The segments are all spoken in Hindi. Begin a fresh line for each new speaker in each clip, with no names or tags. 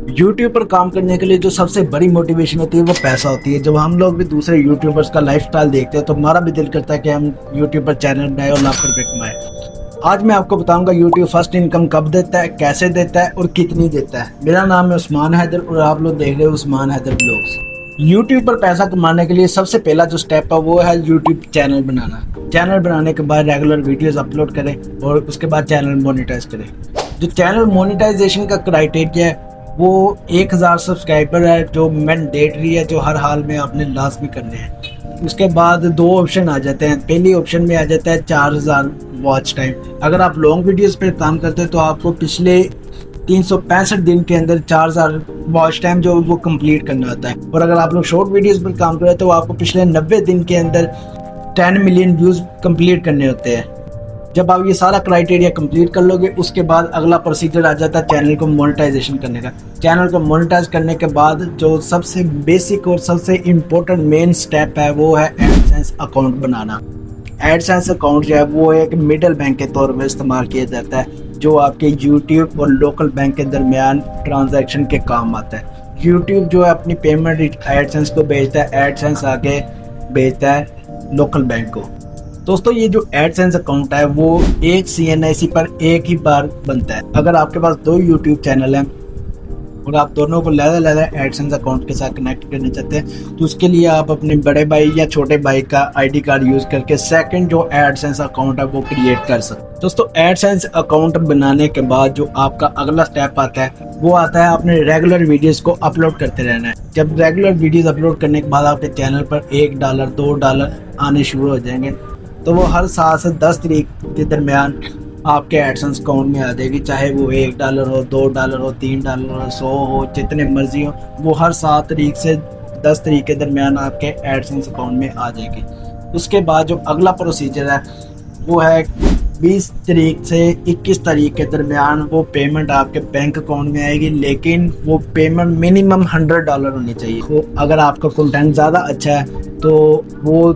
यूट्यूब पर काम करने के लिए जो सबसे बड़ी मोटिवेशन होती है वो पैसा होती है। जब हम लोग भी दूसरे यूट्यूबर्स का लाइफस्टाइल देखते हैं तो हमारा भी दिल करता है कि हम यूट्यूब पर चैनल बनाए और लाख रुपए कमाए। आज मैं आपको बताऊंगा यूट्यूब फर्स्ट इनकम कब देता है, कैसे देता है और कितनी देता है। मेरा नाम है उस्मान हैदर और आप लोग देख रहे हो उस्मान हैदर ब्लॉग्स। यूट्यूब पर पैसा कमाने के लिए सबसे पहला जो स्टेप है वो है यूट्यूब चैनल बनाना। चैनल बनाने के बाद रेगुलर वीडियोस अपलोड करें और उसके बाद चैनल मोनेटाइज करें। जो चैनल मोनेटाइजेशन का क्राइटेरिया है वो 1000 सब्सक्राइबर है जो मैंडेटरी है, जो हर हाल में आपने लाजमी करने हैं। उसके बाद दो ऑप्शन आ जाते हैं। पहली ऑप्शन में आ जाता है 4000 वॉच टाइम। अगर आप लॉन्ग वीडियोस पर काम करते हैं तो आपको पिछले 365 दिन के अंदर 4000 वॉच टाइम जो वो कंप्लीट करना होता है। और अगर आप लोग शॉर्ट वीडियोस पर काम कर रहे हैं तो आपको पिछले 90 दिन के अंदर 10 मिलियन व्यूज़ कंप्लीट करने होते हैं। जब आप ये सारा क्राइटेरिया कंप्लीट कर लोगे उसके बाद अगला प्रोसीजर आ जाता है चैनल को मोनेटाइजेशन करने का। चैनल को मोनेटाइज करने के बाद जो सबसे बेसिक और सबसे इम्पोर्टेंट मेन स्टेप है वो है एडसेंस अकाउंट बनाना। एडसेंस अकाउंट जो है वो एक मिडल बैंक के तौर पर इस्तेमाल किया जाता है जो आपके यूट्यूब और लोकल बैंक के दरमियान ट्रांजैक्शन के काम आता है। यूट्यूब जो है अपनी पेमेंट एडसेंस को भेजता है, एडसेंस आगे भेजता है लोकल बैंक को। दोस्तों ये जो एडसेंस अकाउंट है वो एक CNIC पर एक ही बार बनता है। अगर आपके पास दो यूट्यूब चैनल हैं और आप दोनों को लहदा एडसेंस अकाउंट के साथ कनेक्ट करना चाहते हैं तो उसके लिए आप अपने बड़े भाई या छोटे भाई का ID कार्ड यूज़ करके सेकंड जो एडसेंस अकाउंट है वो क्रिएट कर सकते हैं। दोस्तों एडसेंस अकाउंट बनाने के बाद जो आपका अगला स्टेप आता है वो आता है आपने रेगुलर वीडियोस को अपलोड करते रहना है। जब रेगुलर वीडियोस अपलोड करने के बाद आपके चैनल पर $1 $2 आने शुरू हो जाएंगे तो वो हर 7 से 10 तारीख के दरमियान आपके एडसेंस अकाउंट में आ जाएगी। चाहे वो $1 हो, $2 हो, $3 हो, 100 हो, जितने मर्जी हो, वो हर 7 तारीख से 10 तारीख के दरमियान आपके एडसेंस अकाउंट में आ जाएगी। उसके बाद जो अगला प्रोसीजर है वो है 20 तारीख से 21 तारीख के दरमियान वो पेमेंट आपके बैंक अकाउंट में आएगी, लेकिन वो पेमेंट मिनिमम $100 होनी चाहिए। तो अगर आपका कंटेंट ज़्यादा अच्छा है तो वो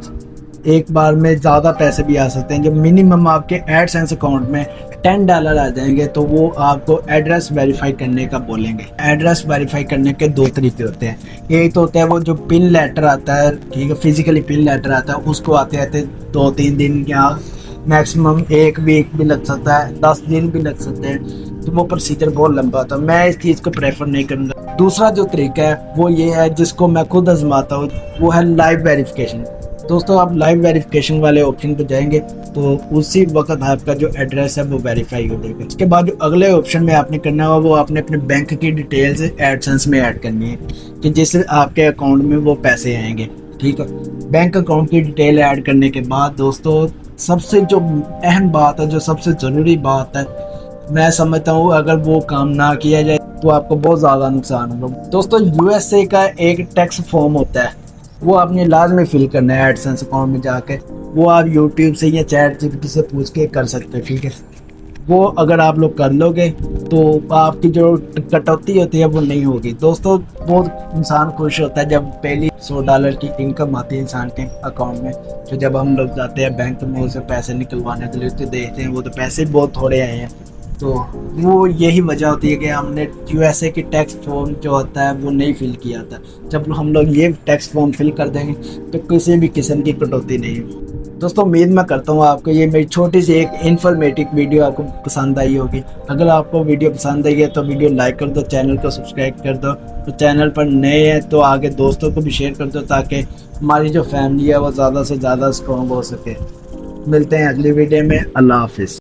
एक बार में ज़्यादा पैसे भी आ सकते हैं। जब मिनिमम आपके एडसेंस अकाउंट में $10 आ जाएंगे तो वो आपको एड्रेस वेरीफाई करने का बोलेंगे। एड्रेस वेरीफाई करने के दो तरीके होते हैं। एक तो होता है वो जो पिन लेटर आता है, ठीक है, फिजिकली पिन लेटर आता है, उसको आते आते 2-3 दिन या मैक्सिमम 1 वीक भी लग सकता है, 10 दिन भी लग सकते हैं। तो वो प्रोसीजर बहुत लंबा होता है, मैं इस चीज़ को प्रेफर नहीं करूँगा। दूसरा जो तरीका है वो ये है जिसको मैं खुद आजमाता हूँ, वो है लाइव वेरिफिकेशन। दोस्तों आप लाइव वेरिफिकेशन वाले ऑप्शन पर जाएंगे तो उसी वक्त आपका जो एड्रेस है वो वेरीफाई हो जाएगा। उसके बाद जो अगले ऑप्शन में आपने करना होगा वो आपने अपने बैंक की डिटेल्स एडसेंस में ऐड करनी है कि जिससे आपके अकाउंट में वो पैसे आएंगे, ठीक है। बैंक अकाउंट की डिटेल ऐड करने के बाद दोस्तों सबसे जो अहम बात है, जो सबसे ज़रूरी बात है, मैं समझता हूँ अगर वो काम ना किया जाए तो आपको बहुत ज़्यादा नुकसान होगा। दोस्तों USA का एक टैक्स फॉर्म होता है, वो आपने लाजमी फिल करना है एडसेंस अकाउंट में जाके। वो आप यूट्यूब से या ChatGPT से पूछ के कर सकते हैं, ठीक है। वो अगर आप लोग कर लोगे तो आपकी जो कटौती होती है वो नहीं होगी। दोस्तों बहुत इंसान खुश होता है जब पहली $100 की इनकम आती है इंसान के अकाउंट में। तो जब हम लोग जाते हैं बैंक में उसे पैसे निकलवाने के लिए तो देखते हैं वो तो पैसे बहुत थोड़े आए हैं। तो वो यही वजह होती है कि हमने USA की टैक्स फॉर्म जो होता है वो नहीं फिल किया था। जब हम लोग ये टैक्स फॉर्म फिल कर देंगे तो किसी भी किस्म की कटौती नहीं है। दोस्तों उम्मीद मैं करता हूँ आपको ये मेरी छोटी सी एक इन्फॉर्मेटिव वीडियो आपको पसंद आई होगी। अगर आपको वीडियो पसंद आई है तो वीडियो लाइक कर दो, चैनल को सब्सक्राइब कर दो। तो चैनल पर नए हैं तो आगे दोस्तों को भी शेयर कर दो ताकि हमारी जो फैमिली है वो ज़्यादा से ज़्यादा स्ट्रॉन्ग हो सके। मिलते हैं अगली वीडियो में। अल्लाह हाफिज़।